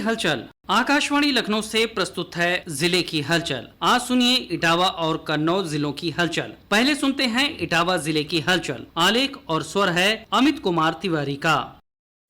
हलचल। आकाशवाणी लखनऊ से प्रस्तुत है जिले की हलचल। आज सुनिए इटावा और कन्नौज जिलों की हलचल। पहले सुनते हैं इटावा जिले की हलचल। आलेख और स्वर है अमित कुमार तिवारी का।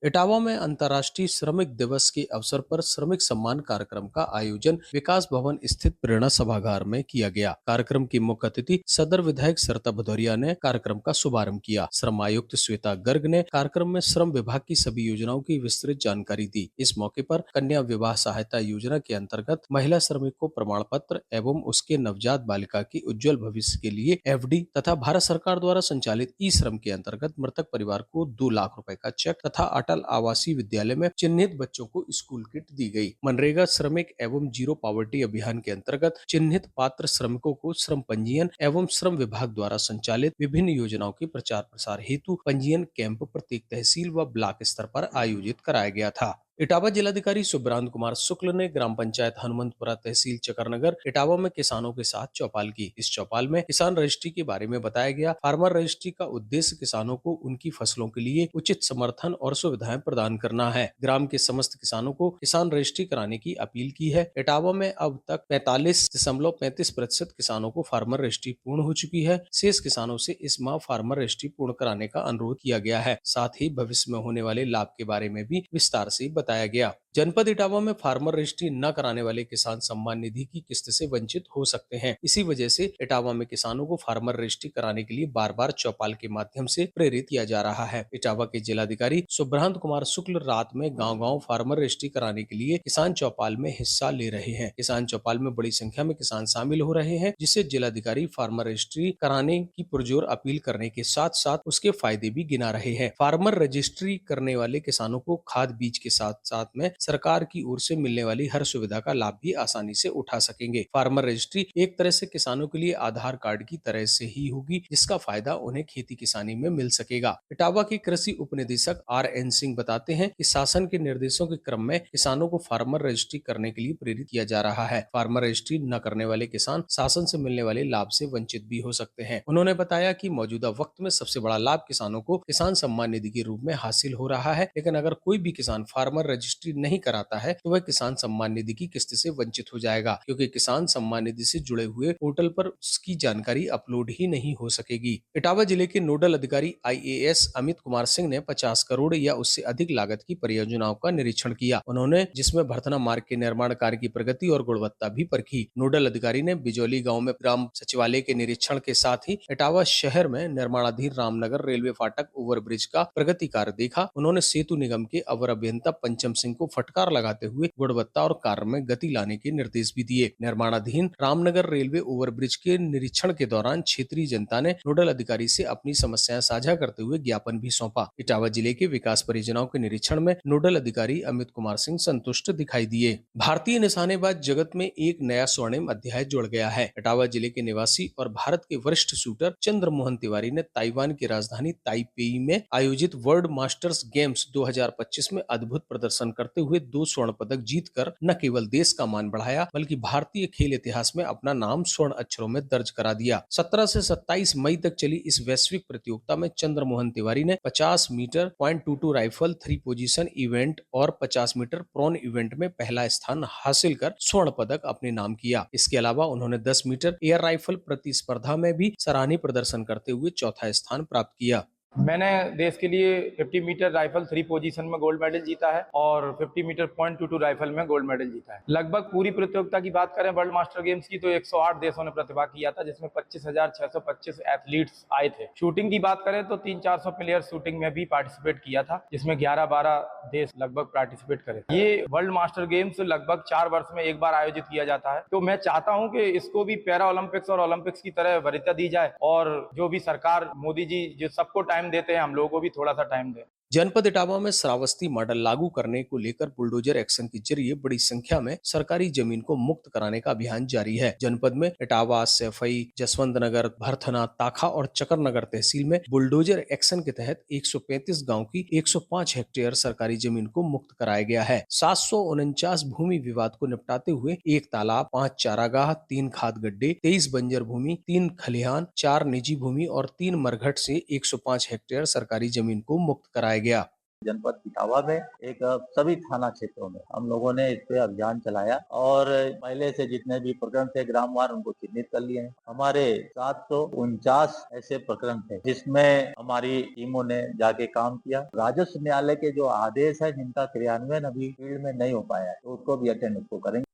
इटावा में अंतर्राष्ट्रीय श्रमिक दिवस के अवसर पर श्रमिक सम्मान कार्यक्रम का आयोजन विकास भवन स्थित प्रेरणा सभागार में किया गया। कार्यक्रम की मुख्य अतिथि सदर विधायक सरिता भदौरिया ने कार्यक्रम का शुभारंभ किया। श्रम आयुक्त श्वेता गर्ग ने कार्यक्रम में श्रम विभाग की सभी योजनाओं की विस्तृत जानकारी दी। इस मौके पर कन्या विवाह सहायता योजना के अंतर्गत महिला श्रमिक को प्रमाण पत्र एवं उसके नवजात बालिका की उज्जवल भविष्य के लिए FD तथा भारत सरकार द्वारा संचालित ई श्रम के अंतर्गत मृतक परिवार को 2 लाख रुपए का चेक तथा अटल आवासीय विद्यालय में चिन्हित बच्चों को स्कूल किट दी गई। मनरेगा श्रमिक एवं जीरो पॉवर्टी अभियान के अंतर्गत चिन्हित पात्र श्रमिकों को श्रम पंजीयन एवं श्रम विभाग द्वारा संचालित विभिन्न योजनाओं के प्रचार प्रसार हेतु पंजीयन कैंप प्रत्येक तहसील व ब्लॉक स्तर पर आयोजित कराया गया था। इटावा जिलाधिकारी सुब्रांत कुमार शुक्ल ने ग्राम पंचायत हनुमंतपुरा तहसील चकरनगर इटावा में किसानों के साथ चौपाल की। इस चौपाल में किसान रजिस्ट्री के बारे में बताया गया। फार्मर रजिस्ट्री का उद्देश्य किसानों को उनकी फसलों के लिए उचित समर्थन और सुविधाएं प्रदान करना है। ग्राम के समस्त किसानों को किसान रजिस्ट्री कराने की अपील की है। इटावा में अब तक 45.35% किसानों को फार्मर रजिस्ट्री पूर्ण हो चुकी है। शेष किसानों से इस माह फार्मर रजिस्ट्री पूर्ण कराने का अनुरोध किया गया है। साथ ही भविष्य में होने वाले लाभ के बारे में भी विस्तार से बताया गया। जनपद इटावा में फार्मर रजिस्ट्री न कराने वाले किसान सम्मान निधि की किस्त से वंचित हो सकते हैं। इसी वजह से इटावा में किसानों को फार्मर रजिस्ट्री कराने के लिए बार बार चौपाल के माध्यम से प्रेरित किया जा रहा है। इटावा के जिलाधिकारी सुब्रांत कुमार शुक्ल रात में गांव-गांव फार्मर रजिस्ट्री कराने के लिए किसान चौपाल में हिस्सा ले रहे हैं। किसान चौपाल में बड़ी संख्या में किसान शामिल हो रहे हैं, जिससे जिलाधिकारी फार्मर रजिस्ट्री कराने की पुरजोर अपील करने के साथ साथ उसके फायदे भी गिना रहे हैं। फार्मर रजिस्ट्री करने वाले किसानों को खाद बीज के साथ साथ में सरकार की ओर से मिलने वाली हर सुविधा का लाभ भी आसानी से उठा सकेंगे। फार्मर रजिस्ट्री एक तरह से किसानों के लिए आधार कार्ड की तरह से ही होगी, जिसका फायदा उन्हें खेती किसानी में मिल सकेगा। इटावा के कृषि उपनिदेशक RN सिंह बताते हैं कि शासन के निर्देशों के क्रम में किसानों को फार्मर रजिस्ट्री करने के लिए प्रेरित किया जा रहा है। फार्मर रजिस्ट्री न करने वाले किसान शासन से मिलने वाले लाभ से वंचित भी हो सकते हैं। उन्होंने बताया कि मौजूदा वक्त में सबसे बड़ा लाभ किसानों को किसान सम्मान निधि के रूप में हासिल हो रहा है, लेकिन अगर कोई भी किसान फार्मर रजिस्ट्री नहीं कराता है तो वह किसान सम्मान निधि की किस्त से वंचित हो जाएगा, क्योंकि किसान सम्मान निधि से जुड़े हुए पोर्टल पर उसकी जानकारी अपलोड ही नहीं हो सकेगी। इटावा जिले के नोडल अधिकारी IAS अमित कुमार सिंह ने 50 करोड़ या उससे अधिक लागत की परियोजनाओं का निरीक्षण किया। उन्होंने जिसमें भरथना मार्ग के निर्माण कार्य की प्रगति और गुणवत्ता भी परखी। नोडल अधिकारी ने बिजौली गाँव में ग्राम सचिवालय के निरीक्षण के साथ ही इटावा शहर में निर्माणाधीन रामनगर रेलवे फाटक ओवरब्रिज का प्रगति कार्य देखा। उन्होंने सेतु निगम के अवर अभियंता पंचम सिंह को फटकार लगाते हुए गुणवत्ता और कार्य में गति लाने के निर्देश भी दिए। निर्माणाधीन रामनगर रेलवे ओवरब्रिज के निरीक्षण के दौरान क्षेत्रीय जनता ने नोडल अधिकारी से अपनी समस्याएं साझा करते हुए ज्ञापन भी सौंपा। इटावा जिले के विकास परियोजनाओं के निरीक्षण में नोडल अधिकारी अमित कुमार सिंह संतुष्ट दिखाई दिए। भारतीय निशानेबाज जगत में एक नया स्वर्णिम अध्याय जुड़ गया है। इटावा जिले के निवासी और भारत के वरिष्ठ शूटर चंद्रमोहन तिवारी ने ताइवान की राजधानी ताइपेई में आयोजित वर्ल्ड मास्टर्स गेम्स 2025 में अद्भुत प्रदर्शन करते हुए 2 स्वर्ण पदक जीतकर न केवल देश का मान बढ़ाया, बल्कि भारतीय खेल इतिहास में अपना नाम स्वर्ण अक्षरों में दर्ज करा दिया। 17 से 27 मई तक चली इस वैश्विक प्रतियोगिता में चंद्रमोहन तिवारी ने 50 मीटर .22 राइफल 3 पोजीशन इवेंट और 50 मीटर प्रोन इवेंट में पहला स्थान हासिल कर स्वर्ण पदक अपने नाम किया। इसके अलावा उन्होंने 10 मीटर एयर राइफल प्रतिस्पर्धा में भी सराहनीय प्रदर्शन करते हुए चौथा स्थान प्राप्त किया। मैंने देश के लिए 50 मीटर राइफल 3 पोजीशन में गोल्ड मेडल जीता है और 50 मीटर .22 राइफल में गोल्ड मेडल जीता है। लगभग पूरी प्रतियोगिता की बात करें वर्ल्ड मास्टर गेम्स की तो 108 देशों ने प्रतिभाग किया था, जिसमें 25,625 एथलीट्स आए थे। शूटिंग की बात करें तो 300-400 प्लेयर शूटिंग में भी पार्टिसिपेट किया था, जिसमें 11-12 देश लगभग पार्टिसिपेट करे। ये वर्ल्ड मास्टर गेम्स लगभग 4 वर्ष में एक बार आयोजित किया जाता है, तो मैं चाहता हूँ कि इसको भी पैरा ओलंपिक्स और ओलंपिक्स की तरह वरीयता दी जाए और जो भी सरकार मोदी जी जो सबको टाइम देते हैं, हम लोगों को भी थोड़ा सा टाइम दें। जनपद इटावा में श्रावस्ती मॉडल लागू करने को लेकर बुलडोजर एक्शन के जरिए बड़ी संख्या में सरकारी जमीन को मुक्त कराने का अभियान जारी है। जनपद में इटावा, सैफई, जसवंत नगर, भरथना, ताखा और चकरनगर तहसील में बुलडोजर एक्शन के तहत 135 गांव की 105 हेक्टेयर सरकारी जमीन को मुक्त कराया गया है। 749 भूमि विवाद को निपटाते हुए 1 तालाब, 5 चारागाह, 3 खाद गड्ढे, 23 बंजर भूमि, 3 खलिहान, 4 निजी भूमि और 3 मरघट से 105 हेक्टेयर सरकारी जमीन को मुक्त कराया गया। जनपद इटावा में एक सभी थाना क्षेत्रों में हम लोगों ने इस पे अभियान चलाया और पहले से जितने भी प्रकरण थे ग्रामवार उनको चिन्हित कर लिए हैं। हमारे 749 ऐसे प्रकरण थे जिसमें हमारी टीमों ने जाके काम किया। राजस्व न्यायालय के जो आदेश है जिनका क्रियान्वयन अभी फील्ड में नहीं हो पाया है तो उसको भी अटेंड उसको करेंगे।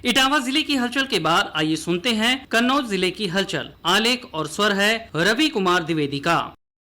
इटावा जिले की हलचल के बाद आइए सुनते हैं कन्नौज जिले की हलचल। आलेख और स्वर है रवि कुमार द्विवेदी का।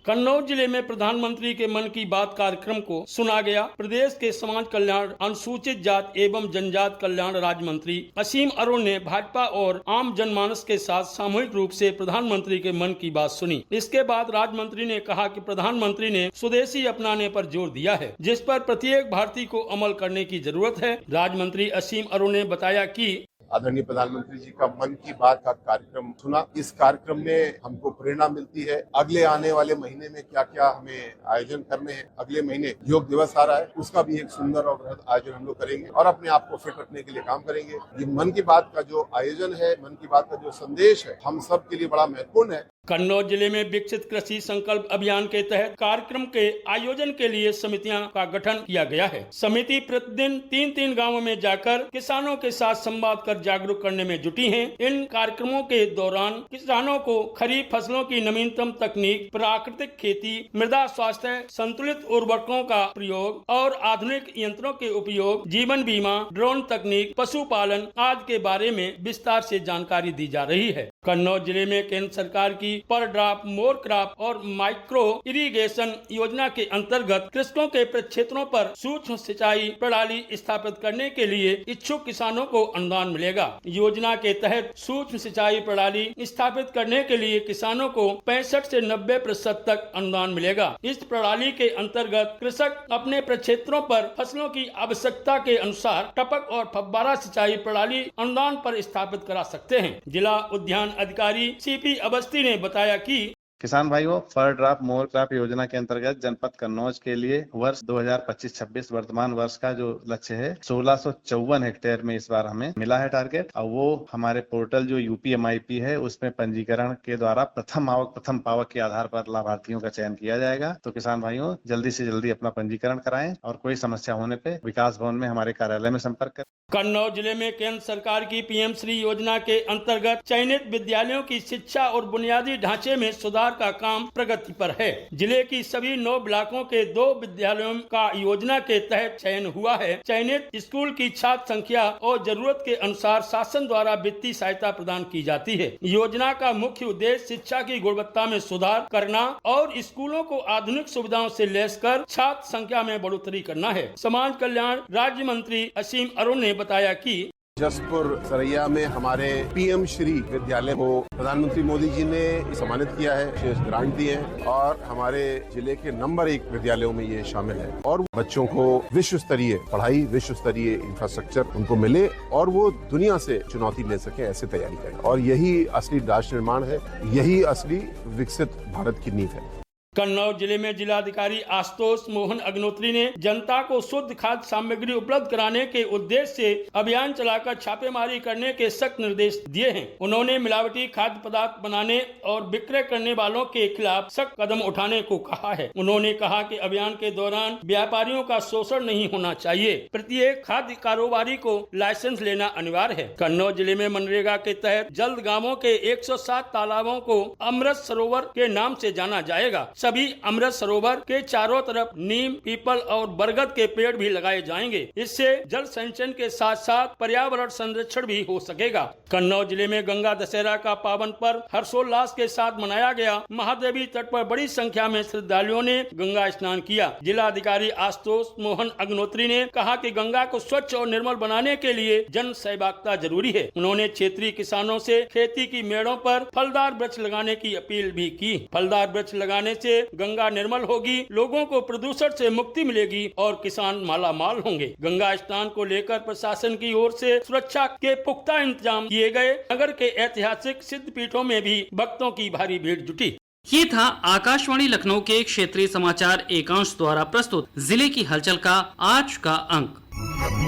कन्नौज जिले में प्रधानमंत्री के मन की बात कार्यक्रम को सुना गया। प्रदेश के समाज कल्याण, अनुसूचित जात एवं जनजात कल्याण राज्य मंत्री असीम अरुण ने भाजपा और आम जनमानस के साथ सामूहिक रूप से प्रधानमंत्री के मन की बात सुनी। इसके बाद राज्य मंत्री ने कहा कि प्रधानमंत्री ने स्वदेशी अपनाने पर जोर दिया है, जिस पर प्रत्येक भारतीय को अमल करने की जरूरत है। राज्य मंत्री असीम अरुण ने बताया कि आदरणीय प्रधानमंत्री जी का मन की बात का कार्यक्रम सुना। इस कार्यक्रम में हमको प्रेरणा मिलती है। अगले आने वाले महीने में क्या क्या हमें आयोजन करने हैं। अगले महीने योग दिवस आ रहा है, उसका भी एक सुंदर और बृहद आयोजन हम लोग करेंगे और अपने आप को फिट रखने के लिए काम करेंगे। ये मन की बात का जो आयोजन है, मन की बात का जो संदेश है, हम सब के लिए बड़ा महत्वपूर्ण है। कन्नौज जिले में विकसित कृषि संकल्प अभियान के तहत कार्यक्रम के आयोजन के लिए समितियां का गठन किया गया है। समिति प्रतिदिन 3-3 गांवों में जाकर किसानों के साथ संवाद कर जागरूक करने में जुटी हैं। इन कार्यक्रमों के दौरान किसानों को खरीफ फसलों की नवीनतम तकनीक, प्राकृतिक खेती, मृदा स्वास्थ्य, संतुलित उर्वरकों का प्रयोग और आधुनिक यंत्रों के उपयोग, जीवन बीमा, ड्रोन तकनीक, पशुपालन आदि के बारे में विस्तार से जानकारी दी जा रही है। कन्नौज जिले में केंद्र सरकार की पर ड्रॉप, मोर क्रॉप और माइक्रो इरिगेशन योजना के अंतर्गत कृषकों के प्रक्षेत्रों पर सूक्ष्म सिंचाई प्रणाली स्थापित करने के लिए इच्छुक किसानों को अनुदान मिलेगा। योजना के तहत सूक्ष्म सिंचाई प्रणाली स्थापित करने के लिए किसानों को 65 से 90% तक अनुदान मिलेगा। इस प्रणाली के अंतर्गत कृषक अपने प्रक्षेत्रों पर फसलों की आवश्यकता के अनुसार टपक और फव्वारा सिंचाई प्रणाली अनुदान पर स्थापित करा सकते हैं। जिला उद्यान अधिकारी सीपी अवस्थी ने बताया कि किसान भाइयों, फर ड्रॉप मोर क्रॉप योजना के अंतर्गत जनपद कन्नौज के लिए वर्ष 2025-26 वर्तमान वर्ष का जो लक्ष्य है 1654 हेक्टेयर में इस बार हमें मिला है टारगेट। और वो हमारे पोर्टल जो UPMIP है उसमें पंजीकरण के द्वारा प्रथम आवक प्रथम पावक के आधार पर लाभार्थियों का चयन किया जाएगा। तो किसान भाइयों जल्दी से जल्दी अपना पंजीकरण कराएं और कोई समस्या होने पे विकास भवन में हमारे कार्यालय में संपर्क करें। कन्नौज जिले में केंद्र सरकार की PM श्री योजना के अंतर्गत चयनित विद्यालयों की शिक्षा और बुनियादी ढांचे में सुधार का काम प्रगति पर है। जिले की सभी 9 ब्लॉकों के 2 विद्यालयों का योजना के तहत चयन हुआ है। चयनित स्कूल की छात्र संख्या और जरूरत के अनुसार शासन द्वारा वित्तीय सहायता प्रदान की जाती है। योजना का मुख्य उद्देश्य शिक्षा की गुणवत्ता में सुधार करना और स्कूलों को आधुनिक सुविधाओं से लैस कर छात्र संख्या में बढ़ोतरी करना है। समाज कल्याण राज्य मंत्री असीम अरुण ने बताया कि जसपुर सरैया में हमारे PM श्री विद्यालय को प्रधानमंत्री मोदी जी ने सम्मानित किया है, विशेष ग्रांट दिए हैं और हमारे जिले के नंबर 1 विद्यालयों में ये शामिल है। और बच्चों को विश्व स्तरीय पढ़ाई, विश्व स्तरीय इंफ्रास्ट्रक्चर उनको मिले और वो दुनिया से चुनौती ले सके, ऐसे तैयारी करें। और यही असली राष्ट्र निर्माण है, यही असली विकसित भारत की नींव है। कन्नौज जिले में जिलाधिकारी आशुतोष मोहन अग्निहोत्री ने जनता को शुद्ध खाद्य सामग्री उपलब्ध कराने के उद्देश्य से अभियान चलाकर छापेमारी करने के सख्त निर्देश दिए हैं। उन्होंने मिलावटी खाद्य पदार्थ बनाने और विक्रय करने वालों के खिलाफ सख्त कदम उठाने को कहा है। उन्होंने कहा कि अभियान के दौरान व्यापारियों का शोषण नहीं होना चाहिए। प्रत्येक खाद्य कारोबारी को लाइसेंस लेना अनिवार्य है। कन्नौज जिले में मनरेगा के तहत जल्द गांवों के 107 तालाबों को अमृत सरोवर के नाम से जाना जाएगा। सभी अमृत सरोवर के चारों तरफ नीम, पीपल और बरगद के पेड़ भी लगाए जाएंगे। इससे जल संचयन के साथ साथ पर्यावरण संरक्षण भी हो सकेगा। कन्नौज जिले में गंगा दशहरा का पावन पर्व हर्षोल्लास के साथ मनाया गया। महादेवी तट पर बड़ी संख्या में श्रद्धालुओं ने गंगा स्नान किया। जिलाधिकारी आशुतोष मोहन अग्निहोत्री ने कहा कि गंगा को स्वच्छ और निर्मल बनाने के लिए जन सहभागिता जरूरी है। उन्होंने क्षेत्रीय किसानों से खेती की मेड़ों पर फलदार वृक्ष लगाने की अपील भी की। फलदार वृक्ष लगाने से गंगा निर्मल होगी, लोगों को प्रदूषण से मुक्ति मिलेगी और किसान माला माल होंगे। गंगा स्नान को लेकर प्रशासन की ओर से सुरक्षा के पुख्ता इंतजाम किए गए। नगर के ऐतिहासिक सिद्ध पीठों में भी भक्तों की भारी भीड़ जुटी। ये था आकाशवाणी लखनऊ के क्षेत्रीय समाचार एकांश द्वारा प्रस्तुत जिले की हलचल का आज का अंक।